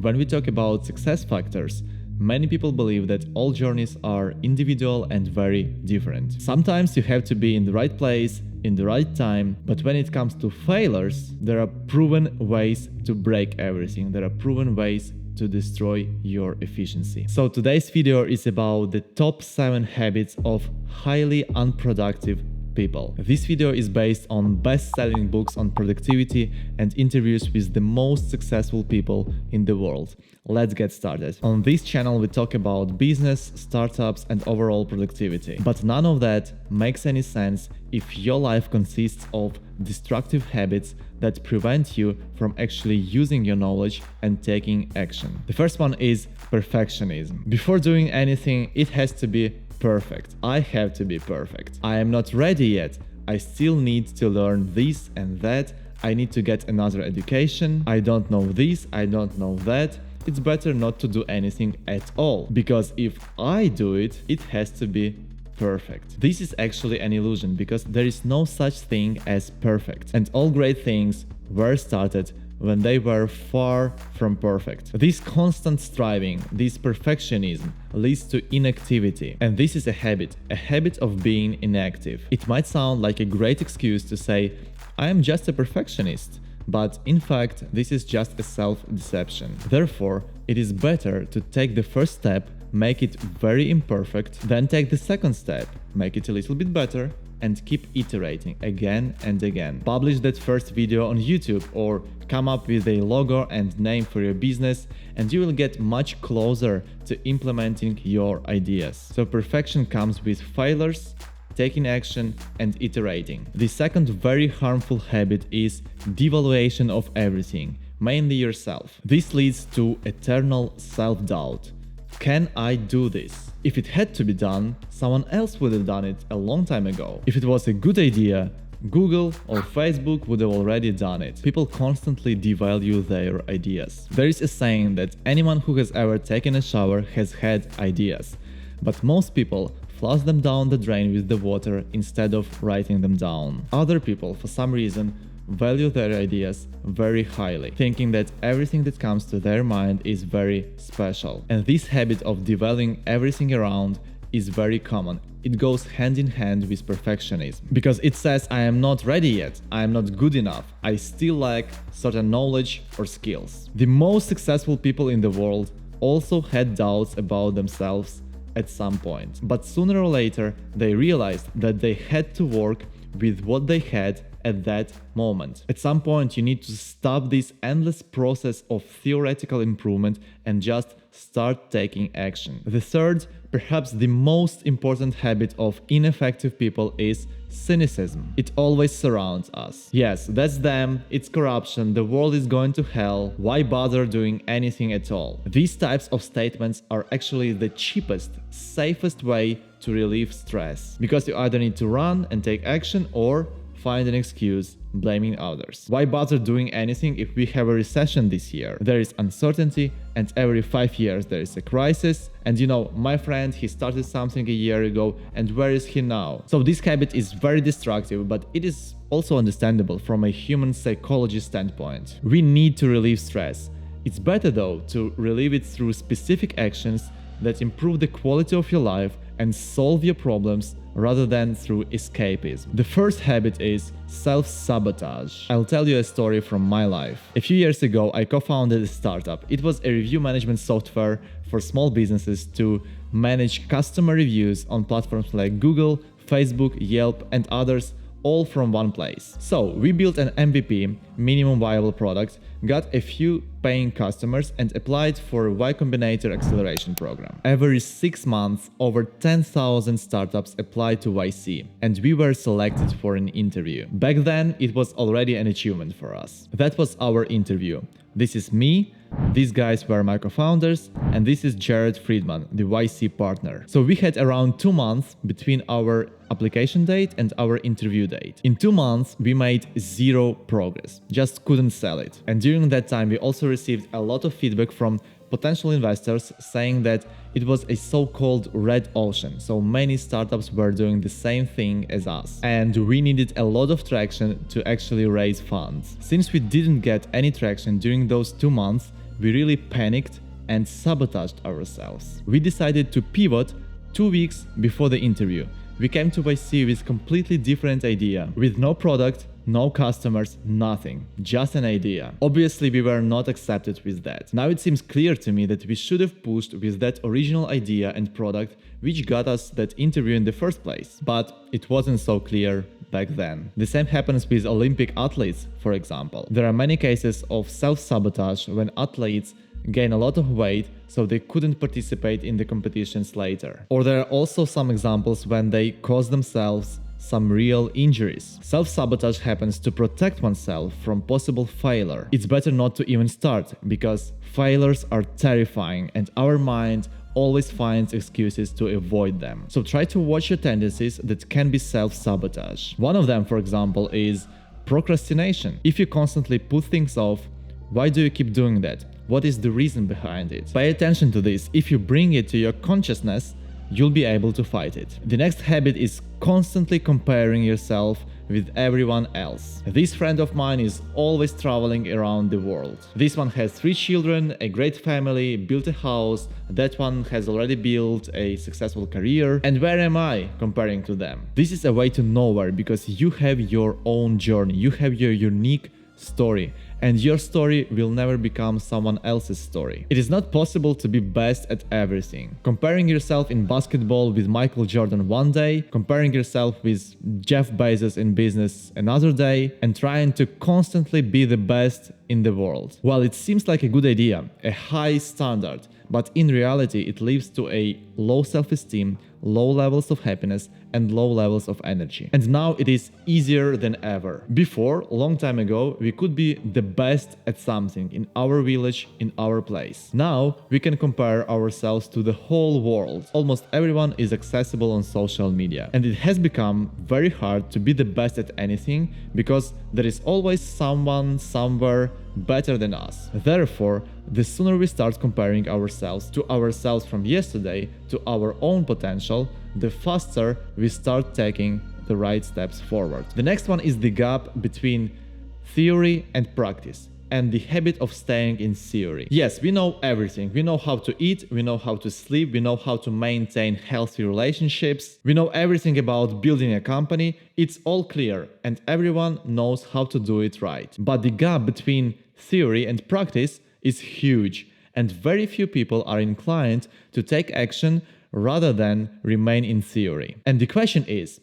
When we talk about success factors, many people believe that all journeys are individual and very different. Sometimes you have to be in the right place, in the right time, but when it comes to failures, there are proven ways to break everything. There are proven ways to destroy your efficiency. So today's video is about the top 7 habits of highly unproductive people. This video is based on best-selling books on productivity and interviews with the most successful people in the world. Let's get started. On this channel we talk about business, startups and overall productivity. But none of that makes any sense if your life consists of destructive habits that prevent you from actually using your knowledge and taking action. The first one is perfectionism. Before doing anything, it has to be perfect. I have to be perfect. I am not ready yet. I still need to learn this and that. I need to get another education. I don't know this, I don't know that. It's better not to do anything at all, because if I do it, it has to be perfect. This is actually an illusion, because there is no such thing as perfect. And all great things were started when they were far from perfect. This constant striving, this perfectionism leads to inactivity. And this is a habit of being inactive. It might sound like a great excuse to say, I am just a perfectionist. But in fact, this is just a self-deception. Therefore, it is better to take the first step, make it very imperfect, then take the second step, make it a little bit better, and keep iterating again and again. Publish that first video on YouTube or come up with a logo and name for your business, and you will get much closer to implementing your ideas. So perfection comes with failures, taking action and iterating. The second very harmful habit is devaluation of everything, mainly yourself. This leads to eternal self-doubt. Can I do this? If it had to be done, someone else would have done it a long time ago. If it was a good idea, Google or Facebook would have already done it. People constantly devalue their ideas. There is a saying that anyone who has ever taken a shower has had ideas, but most people flush them down the drain with the water instead of writing them down. Other people, for some reason, value their ideas very highly, thinking that everything that comes to their mind is very special. And this habit of devaluing everything around is very common. It goes hand in hand with perfectionism, because it says I am not ready yet, I am not good enough, I still lack certain knowledge or skills. The most successful people in the world also had doubts about themselves at some point, but sooner or later they realized that they had to work with what they had at that moment. At some point you need to stop this endless process of theoretical improvement and just start taking action. The third, perhaps the most important habit of ineffective people is cynicism. It always surrounds us. Yes, that's them, it's corruption, the world is going to hell, why bother doing anything at all? These types of statements are actually the cheapest, safest way to relieve stress, because you either need to run and take action or find an excuse blaming others. Why bother doing anything if we have a recession this year? There is uncertainty, and every 5 years there is a crisis. And you know, my friend, he started something a year ago, and where is he now? So this habit is very destructive, but it is also understandable from a human psychology standpoint. We need to relieve stress. It's better though to relieve it through specific actions that improve the quality of your life and solve your problems, rather than through escapism. The first habit is self-sabotage. I'll tell you a story from my life. A few years ago, I co-founded a startup. It was a review management software for small businesses to manage customer reviews on platforms like Google, Facebook, Yelp, and others, all from one place. So we built an MVP, minimum viable product, got a few paying customers, and applied for a Y Combinator acceleration program. Every 6 months, over 10,000 startups applied to YC, and we were selected for an interview. Back then, it was already an achievement for us. That was our interview. This is me, these guys were my co-founders, and this is Jared Friedman, the YC partner. So we had around 2 months between our application date and our interview date. In 2 months, we made zero progress, just couldn't sell it. And during that time, we also received a lot of feedback from potential investors saying that it was a so-called red ocean, so many startups were doing the same thing as us, and we needed a lot of traction to actually raise funds. Since we didn't get any traction during those 2 months, we really panicked and sabotaged ourselves. We decided to pivot 2 weeks before the interview. We came to YC with completely different idea, with no product, no customers, nothing, just an idea. Obviously, we were not accepted with that. Now it seems clear to me that we should have pushed with that original idea and product which got us that interview in the first place. But it wasn't so clear back then. The same happens with Olympic athletes, for example. There are many cases of self-sabotage when athletes gain a lot of weight so they couldn't participate in the competitions later. Or there are also some examples when they cause themselves some real injuries. Self-sabotage happens to protect oneself from possible failure. It's better not to even start, because failures are terrifying and our mind always finds excuses to avoid them. So try to watch your tendencies that can be self-sabotage. One of them, for example, is procrastination. If you constantly put things off, why do you keep doing that? What is the reason behind it? Pay attention to this. If you bring it to your consciousness, you'll be able to fight it. The next habit is constantly comparing yourself with everyone else. This friend of mine is always traveling around the world. This one has 3 children, a great family, built a house. That one has already built a successful career. And where am I comparing to them? This is a way to nowhere, because you have your own journey. You have your unique story, and your story will never become someone else's story. It is not possible to be best at everything. Comparing yourself in basketball with Michael Jordan one day, comparing yourself with Jeff Bezos in business another day, and trying to constantly be the best in the world. Well, it seems like a good idea, a high standard, but in reality it leads to a low self-esteem, low levels of happiness, and low levels of energy. And now it is easier than ever. Before, a long time ago, we could be the best at something in our village, in our place. Now we can compare ourselves to the whole world. Almost everyone is accessible on social media. And it has become very hard to be the best at anything, because there is always someone somewhere better than us. Therefore, the sooner we start comparing ourselves to ourselves from yesterday to our own potential, the faster we start taking the right steps forward. The next one is the gap between theory and practice, and the habit of staying in theory. Yes, we know everything. We know how to eat, we know how to sleep, we know how to maintain healthy relationships, we know everything about building a company. It's all clear, and everyone knows how to do it right. But the gap between theory and practice is huge, and very few people are inclined to take action rather than remain in theory. And the question is,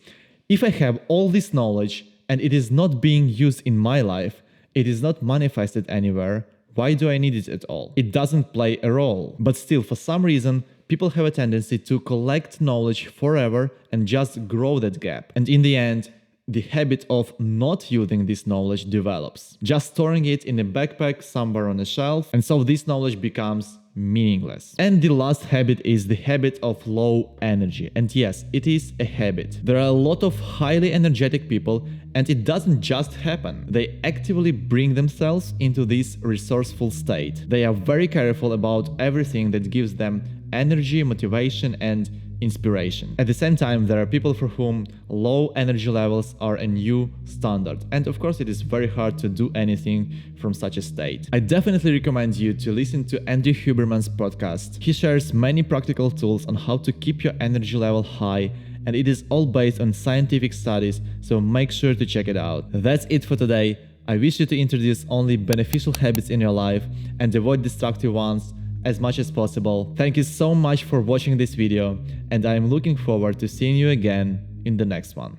if I have all this knowledge and it is not being used in my life, it is not manifested anywhere, why do I need it at all? It doesn't play a role. But still, for some reason, people have a tendency to collect knowledge forever and just grow that gap. And in the end, the habit of not using this knowledge develops, just storing it in a backpack somewhere on a shelf, and so this knowledge becomes meaningless. And the last habit is the habit of low energy. And yes, it is a habit. There are a lot of highly energetic people, and it doesn't just happen. They actively bring themselves into this resourceful state. They are very careful about everything that gives them energy, motivation, and inspiration. At the same time, there are people for whom low energy levels are a new standard. And of course, it is very hard to do anything from such a state. I definitely recommend you to listen to Andrew Huberman's podcast. He shares many practical tools on how to keep your energy level high, and it is all based on scientific studies, so make sure to check it out. That's it for today. I wish you to introduce only beneficial habits in your life and avoid destructive ones as much as possible. Thank you so much for watching this video, and I am looking forward to seeing you again in the next one.